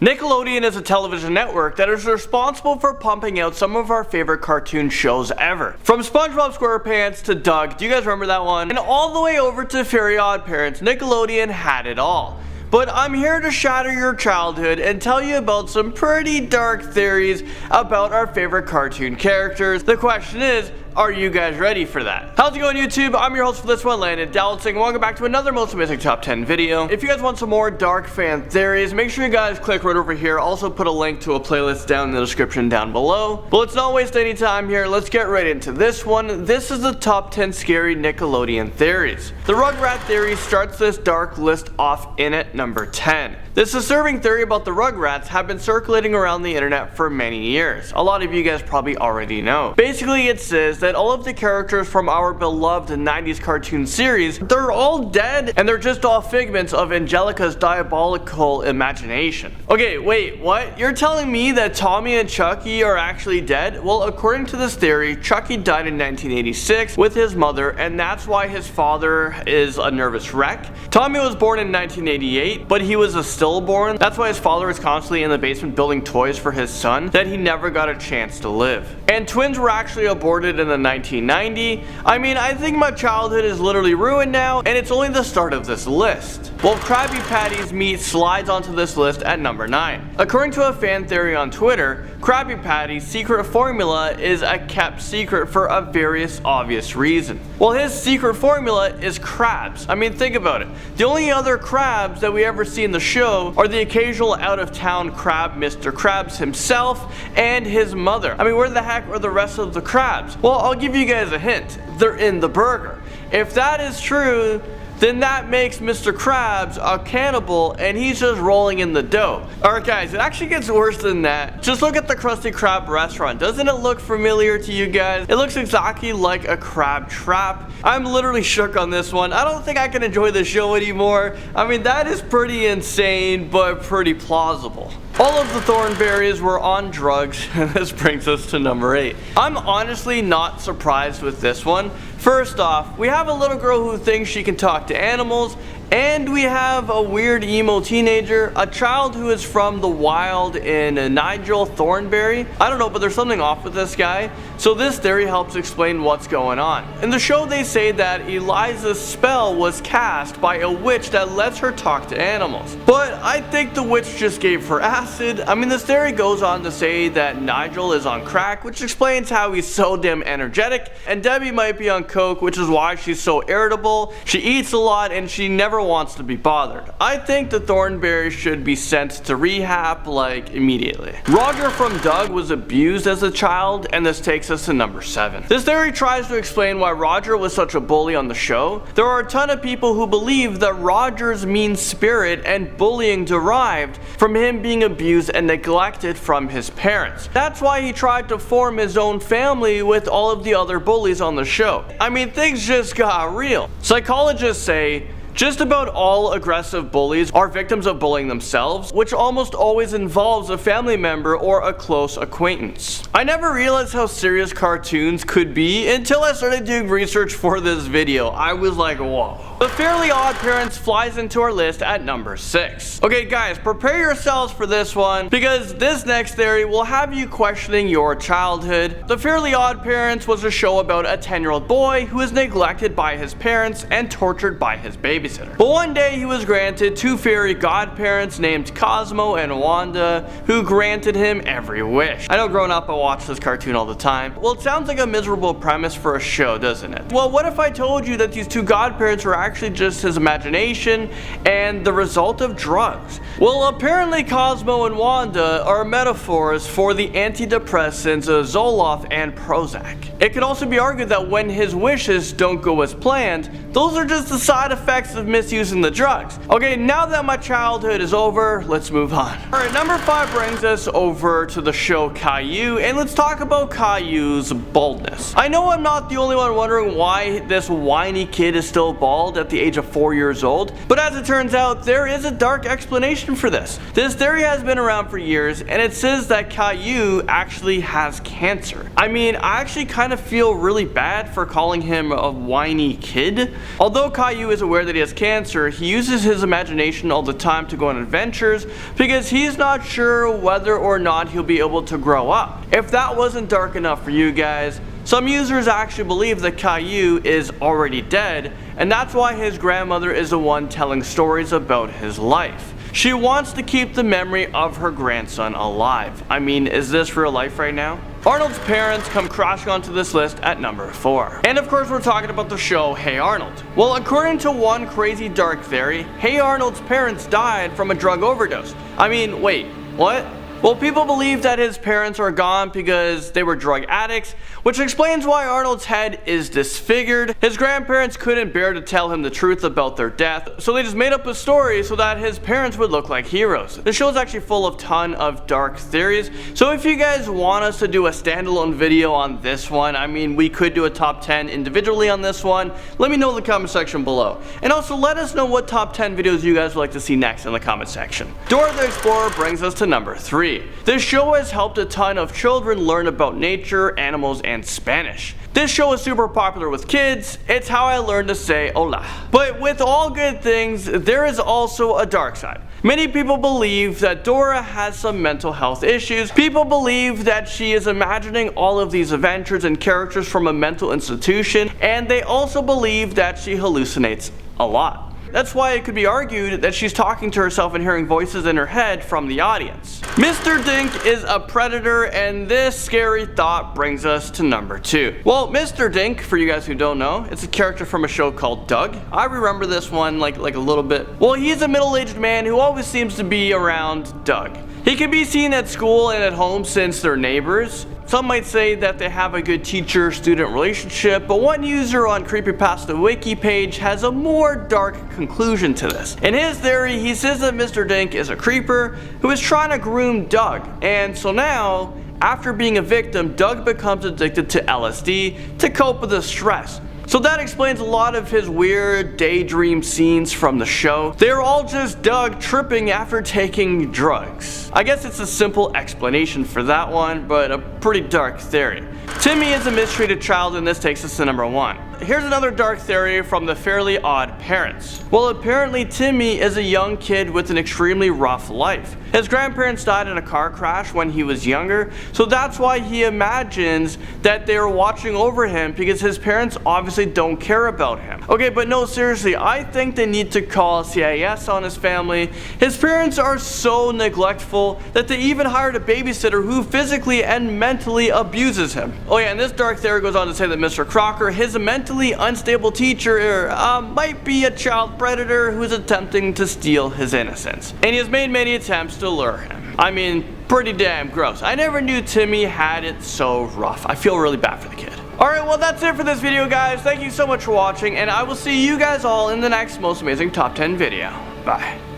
Nickelodeon is a television network that is responsible for pumping out some of our favorite cartoon shows ever. From SpongeBob SquarePants to Doug, do you guys remember that one? And all the way over to Fairly OddParents, Nickelodeon had it all. But I'm here to shatter your childhood and tell you about some pretty dark theories about our favorite cartoon characters. The question is, are you guys ready for that? How's it going, YouTube? I'm your host for this one, Landon Dallasing. Welcome back to another Most Amazing Top 10 video. If you guys want some more dark fan theories, make sure you guys click right over here. Also put a link to a playlist down in the description down below. But let's not waste any time here. Let's get right into this one. This is the top 10 scary Nickelodeon theories. The Rugrat theory starts this dark list off in at number 10. This disturbing theory about the Rugrats have been circulating around the internet for many years. A lot of you guys probably already know. Basically, it says that all of the characters from our beloved 90s cartoon series, they're all dead and they're just all figments of Angelica's diabolical imagination. Okay, wait, what? You're telling me that Tommy and Chucky are actually dead? Well, according to this theory, Chucky died in 1986 with his mother, and that's why his father is a nervous wreck. Tommy was born in 1988, but he was a stillborn. That's why his father is constantly in the basement building toys for his son that he never got a chance to live. And twins were actually aborted in the 1990. I mean, I think my childhood is literally ruined now, and it's only the start of this list. Well, Krabby Patty's meat slides onto this list at number 9. According to a fan theory on Twitter, Krabby Patty's secret formula is a kept secret for a very obvious reason. Well, his secret formula is crabs. I mean, think about it. The only other crabs that we ever see in the show are the occasional out-of-town crab, Mr. Krabs himself, and his mother. I mean, where the heck are the rest of the crabs? Well, I'll give you guys a hint. They're in the burger. If that is true, then that makes Mr. Krabs a cannibal and he's just rolling in the dough. Alright guys, it actually gets worse than that. Just look at the Krusty Krab restaurant. Doesn't it look familiar to you guys? It looks exactly like a crab trap. I'm literally shook on this one. I don't think I can enjoy the show anymore. I mean, that is pretty insane, but pretty plausible. All of the Thornberrys were on drugs, and this brings us to number 8. I'm honestly not surprised with this one. First off, we have a little girl who thinks she can talk to animals, and we have a weird emo teenager, a child who is from the wild in Nigel Thornberry. I don't know, but there's something off with this guy. So this theory helps explain what's going on. In the show they say that Eliza's spell was cast by a witch that lets her talk to animals. But I think the witch just gave her acid. I mean, this theory goes on to say that Nigel is on crack, which explains how he's so damn energetic, and Debbie might be on coke, which is why she's so irritable. She eats a lot and she never wants to be bothered. I think the Thornberrys should be sent to rehab, like, immediately. Roger from Doug was abused as a child, and this takes us to number 7. This theory tries to explain why Roger was such a bully on the show. There are a ton of people who believe that Roger's mean spirit and bullying derived from him being abused and neglected from his parents. That's why he tried to form his own family with all of the other bullies on the show. I mean, things just got real. Psychologists say just about all aggressive bullies are victims of bullying themselves, which almost always involves a family member or a close acquaintance. I never realized how serious cartoons could be until I started doing research for this video. I was like, whoa. The Fairly OddParents flies into our list at number 6. Okay guys, prepare yourselves for this one, because this next theory will have you questioning your childhood. The Fairly OddParents was a show about a 10-year-old boy who is neglected by his parents and tortured by his babysitter. But one day he was granted 2 fairy godparents named Cosmo and Wanda, who granted him every wish. I know growing up I watched this cartoon all the time. Well, it sounds like a miserable premise for a show, doesn't it? Well, what if I told you that these 2 godparents were actually just his imagination and the result of drugs? Well, apparently Cosmo and Wanda are metaphors for the antidepressants Zoloft and Prozac. It could also be argued that when his wishes don't go as planned, those are just the side effects of misusing the drugs. Okay, now that my childhood is over, let's move on. Alright, number 5 brings us over to the show Caillou, and let's talk about Caillou's baldness. I know I'm not the only one wondering why this whiny kid is still bald, at the age of 4 years old. But as it turns out, there is a dark explanation for this. This theory has been around for years, and it says that Caillou actually has cancer. I mean, I actually kind of feel really bad for calling him a whiny kid. Although Caillou is aware that he has cancer, he uses his imagination all the time to go on adventures because he's not sure whether or not he'll be able to grow up. If that wasn't dark enough for you guys, some users actually believe that Caillou is already dead, and that's why his grandmother is the one telling stories about his life. She wants to keep the memory of her grandson alive. I mean, is this real life right now? Arnold's parents come crashing onto this list at number 4. And of course we're talking about the show Hey Arnold. Well, according to one crazy dark theory, Hey Arnold's parents died from a drug overdose. I mean, wait, what? Well, people believe that his parents are gone because they were drug addicts, which explains why Arnold's head is disfigured. His grandparents couldn't bear to tell him the truth about their death, so they just made up a story so that his parents would look like heroes. The show is actually full of a ton of dark theories, so if you guys want us to do a standalone video on this one, I mean, we could do a top 10 individually on this one, let me know in the comment section below. And also let us know what top 10 videos you guys would like to see next in the comment section. Dora the Explorer brings us to number 3. This show has helped a ton of children learn about nature, animals, and Spanish. This show is super popular with kids. It's how I learned to say hola. But with all good things, there is also a dark side. Many people believe that Dora has some mental health issues. People believe that she is imagining all of these adventures and characters from a mental institution, and they also believe that she hallucinates a lot. That's why it could be argued that she's talking to herself and hearing voices in her head from the audience. Mr. Dink is a predator, and this scary thought brings us to number 2. Well, Mr. Dink, for you guys who don't know, it's a character from a show called Doug. I remember this one like a little bit. Well, he's a middle-aged man who always seems to be around Doug. He can be seen at school and at home since they're neighbors. Some might say that they have a good teacher-student relationship, but one user on Creepypasta Wiki page has a more dark conclusion to this. In his theory, he says that Mr. Dink is a creeper who is trying to groom Doug, and so now, after being a victim, Doug becomes addicted to LSD to cope with the stress. So that explains a lot of his weird daydream scenes from the show. They're all just Doug tripping after taking drugs. I guess it's a simple explanation for that one, but a pretty dark theory. Timmy is a mistreated child, and this takes us to number 1. Here's another dark theory from the Fairly Odd Parents. Well, apparently Timmy is a young kid with an extremely rough life. His grandparents died in a car crash when he was younger, so that's why he imagines that they are watching over him because his parents obviously don't care about him. Okay, but no, seriously, I think they need to call CIS on his family. His parents are so neglectful that they even hired a babysitter who physically and mentally abuses him. Oh yeah, and this dark theory goes on to say that Mr. Crocker, his mentally unstable teacher, might be a child predator who is attempting to steal his innocence. And he has made many attempts to lure him. I mean, pretty damn gross. I never knew Timmy had it so rough. I feel really bad for the kid. Alright, well that's it for this video, guys. Thank you so much for watching, and I will see you guys all in the next most amazing top 10 video. Bye.